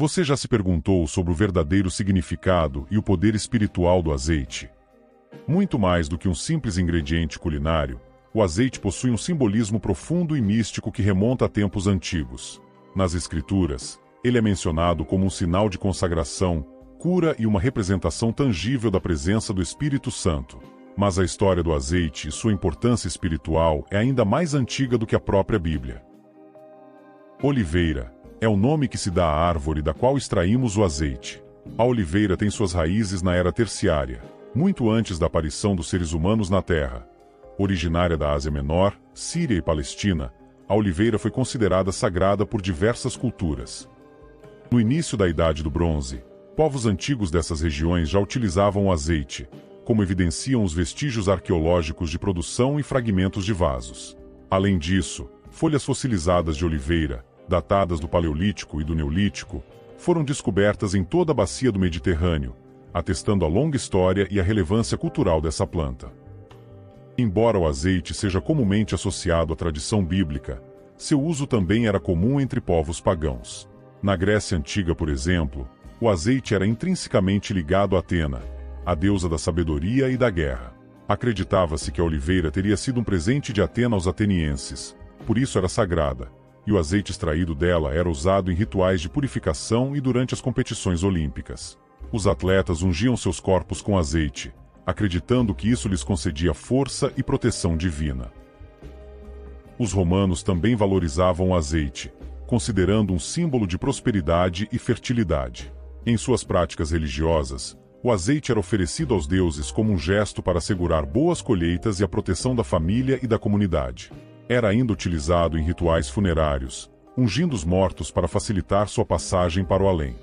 Você já se perguntou sobre o verdadeiro significado e o poder espiritual do azeite? Muito mais do que um simples ingrediente culinário, o azeite possui um simbolismo profundo e místico que remonta a tempos antigos. Nas Escrituras, ele é mencionado como um sinal de consagração, cura e uma representação tangível da presença do Espírito Santo. Mas a história do azeite e sua importância espiritual é ainda mais antiga do que a própria Bíblia. Oliveira é o nome que se dá à árvore da qual extraímos o azeite. A oliveira tem suas raízes na Era Terciária, muito antes da aparição dos seres humanos na Terra. Originária da Ásia Menor, Síria e Palestina, a oliveira foi considerada sagrada por diversas culturas. No início da Idade do Bronze, povos antigos dessas regiões já utilizavam o azeite, como evidenciam os vestígios arqueológicos de produção e fragmentos de vasos. Além disso, folhas fossilizadas de oliveira, datadas do Paleolítico e do Neolítico, foram descobertas em toda a bacia do Mediterrâneo, atestando a longa história e a relevância cultural dessa planta. Embora o azeite seja comumente associado à tradição bíblica, seu uso também era comum entre povos pagãos. Na Grécia Antiga, por exemplo, o azeite era intrinsecamente ligado a Atena, a deusa da sabedoria e da guerra. Acreditava-se que a oliveira teria sido um presente de Atena aos atenienses, por isso era sagrada, e o azeite extraído dela era usado em rituais de purificação e durante as competições olímpicas. Os atletas ungiam seus corpos com azeite, acreditando que isso lhes concedia força e proteção divina. Os romanos também valorizavam o azeite, considerando um símbolo de prosperidade e fertilidade. Em suas práticas religiosas, o azeite era oferecido aos deuses como um gesto para assegurar boas colheitas e a proteção da família e da comunidade. Era ainda utilizado em rituais funerários, ungindo os mortos para facilitar sua passagem para o além.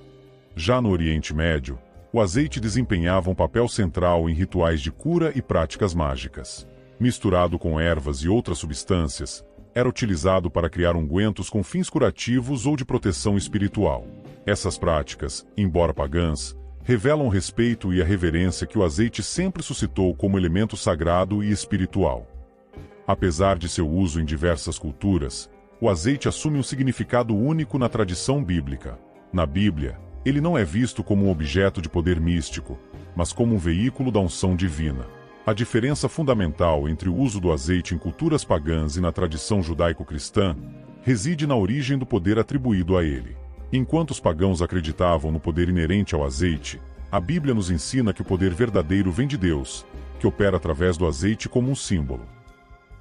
Já no Oriente Médio, o azeite desempenhava um papel central em rituais de cura e práticas mágicas. Misturado com ervas e outras substâncias, era utilizado para criar ungüentos com fins curativos ou de proteção espiritual. Essas práticas, embora pagãs, revelam o respeito e a reverência que o azeite sempre suscitou como elemento sagrado e espiritual. Apesar de seu uso em diversas culturas, o azeite assume um significado único na tradição bíblica. Na Bíblia, ele não é visto como um objeto de poder místico, mas como um veículo da unção divina. A diferença fundamental entre o uso do azeite em culturas pagãs e na tradição judaico-cristã reside na origem do poder atribuído a ele. Enquanto os pagãos acreditavam no poder inerente ao azeite, a Bíblia nos ensina que o poder verdadeiro vem de Deus, que opera através do azeite como um símbolo.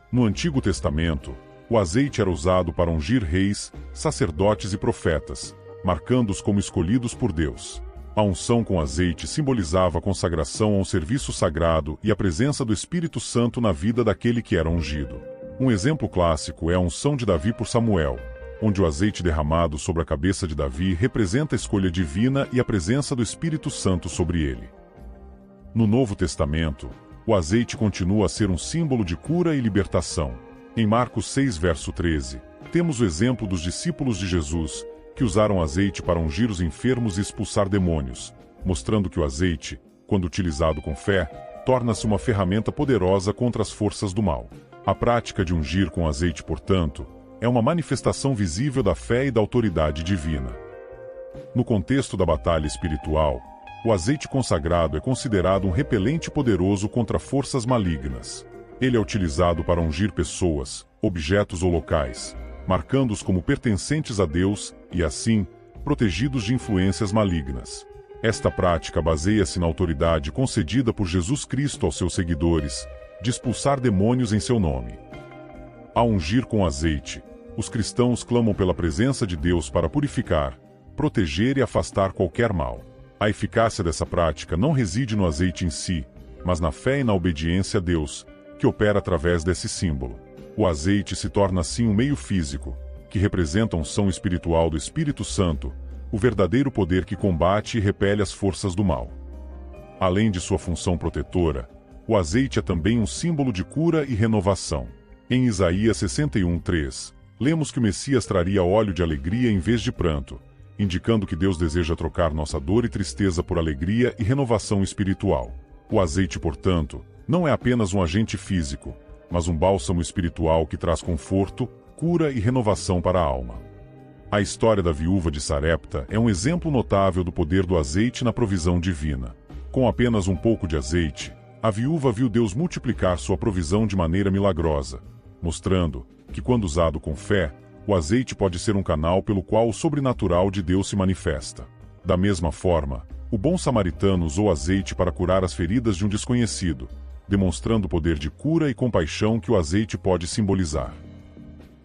No Antigo Testamento, o azeite era usado para ungir reis, sacerdotes e profetas, marcando-os como escolhidos por Deus. A unção com azeite simbolizava a consagração a um serviço sagrado e a presença do Espírito Santo na vida daquele que era ungido. Um exemplo clássico é a unção de Davi por Samuel, onde o azeite derramado sobre a cabeça de Davi representa a escolha divina e a presença do Espírito Santo sobre ele. No Novo Testamento, o azeite continua a ser um símbolo de cura e libertação. Em Marcos 6, verso 13, temos o exemplo dos discípulos de Jesus, que usaram azeite para ungir os enfermos e expulsar demônios, mostrando que o azeite, quando utilizado com fé, torna-se uma ferramenta poderosa contra as forças do mal. A prática de ungir com azeite, portanto, é uma manifestação visível da fé e da autoridade divina. No contexto da batalha espiritual, o azeite consagrado é considerado um repelente poderoso contra forças malignas. Ele é utilizado para ungir pessoas, objetos ou locais, marcando-os como pertencentes a Deus e, assim, protegidos de influências malignas. Esta prática baseia-se na autoridade concedida por Jesus Cristo aos seus seguidores, de expulsar demônios em seu nome. Ao ungir com azeite, os cristãos clamam pela presença de Deus para purificar, proteger e afastar qualquer mal. A eficácia dessa prática não reside no azeite em si, mas na fé e na obediência a Deus, que opera através desse símbolo. O azeite se torna assim um meio físico, que representa a unção espiritual do Espírito Santo, o verdadeiro poder que combate e repele as forças do mal. Além de sua função protetora, o azeite é também um símbolo de cura e renovação. Em Isaías 61:3, lemos que o Messias traria óleo de alegria em vez de pranto, indicando que Deus deseja trocar nossa dor e tristeza por alegria e renovação espiritual. O azeite, portanto, não é apenas um agente físico, mas um bálsamo espiritual que traz conforto, cura e renovação para a alma. A história da viúva de Sarepta é um exemplo notável do poder do azeite na provisão divina. Com apenas um pouco de azeite, a viúva viu Deus multiplicar sua provisão de maneira milagrosa, mostrando que, quando usado com fé, o azeite pode ser um canal pelo qual o sobrenatural de Deus se manifesta. Da mesma forma, o bom samaritano usou azeite para curar as feridas de um desconhecido, demonstrando o poder de cura e compaixão que o azeite pode simbolizar.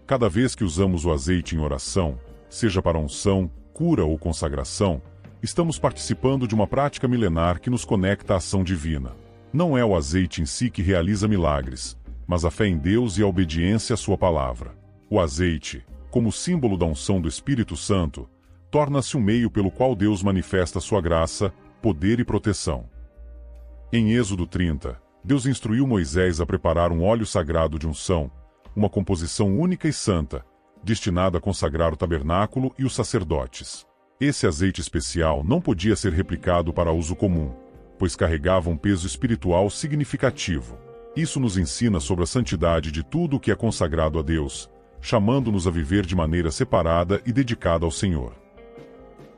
Cada vez que usamos o azeite em oração, seja para unção, cura ou consagração, estamos participando de uma prática milenar que nos conecta à ação divina. Não é o azeite em si que realiza milagres, mas a fé em Deus e a obediência à sua palavra. O azeite, como símbolo da unção do Espírito Santo, torna-se um meio pelo qual Deus manifesta sua graça, poder e proteção. Em Êxodo 30, Deus instruiu Moisés a preparar um óleo sagrado de unção, uma composição única e santa, destinada a consagrar o tabernáculo e os sacerdotes. Esse azeite especial não podia ser replicado para uso comum, pois carregava um peso espiritual significativo. Isso nos ensina sobre a santidade de tudo o que é consagrado a Deus, chamando-nos a viver de maneira separada e dedicada ao Senhor.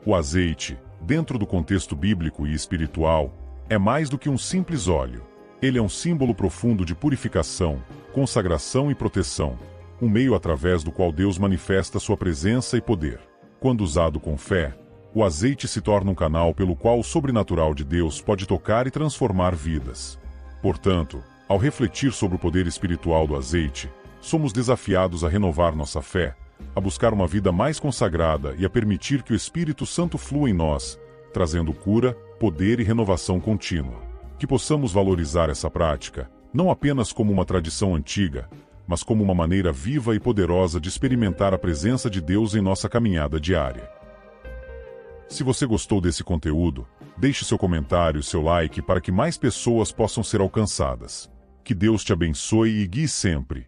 O azeite, dentro do contexto bíblico e espiritual, é mais do que um simples óleo. Ele é um símbolo profundo de purificação, consagração e proteção, um meio através do qual Deus manifesta sua presença e poder. Quando usado com fé, o azeite se torna um canal pelo qual o sobrenatural de Deus pode tocar e transformar vidas. Portanto, ao refletir sobre o poder espiritual do azeite, somos desafiados a renovar nossa fé, a buscar uma vida mais consagrada e a permitir que o Espírito Santo flua em nós, trazendo cura, poder e renovação contínua. Que possamos valorizar essa prática, não apenas como uma tradição antiga, mas como uma maneira viva e poderosa de experimentar a presença de Deus em nossa caminhada diária. Se você gostou desse conteúdo, deixe seu comentário e seu like para que mais pessoas possam ser alcançadas. Que Deus te abençoe e guie sempre.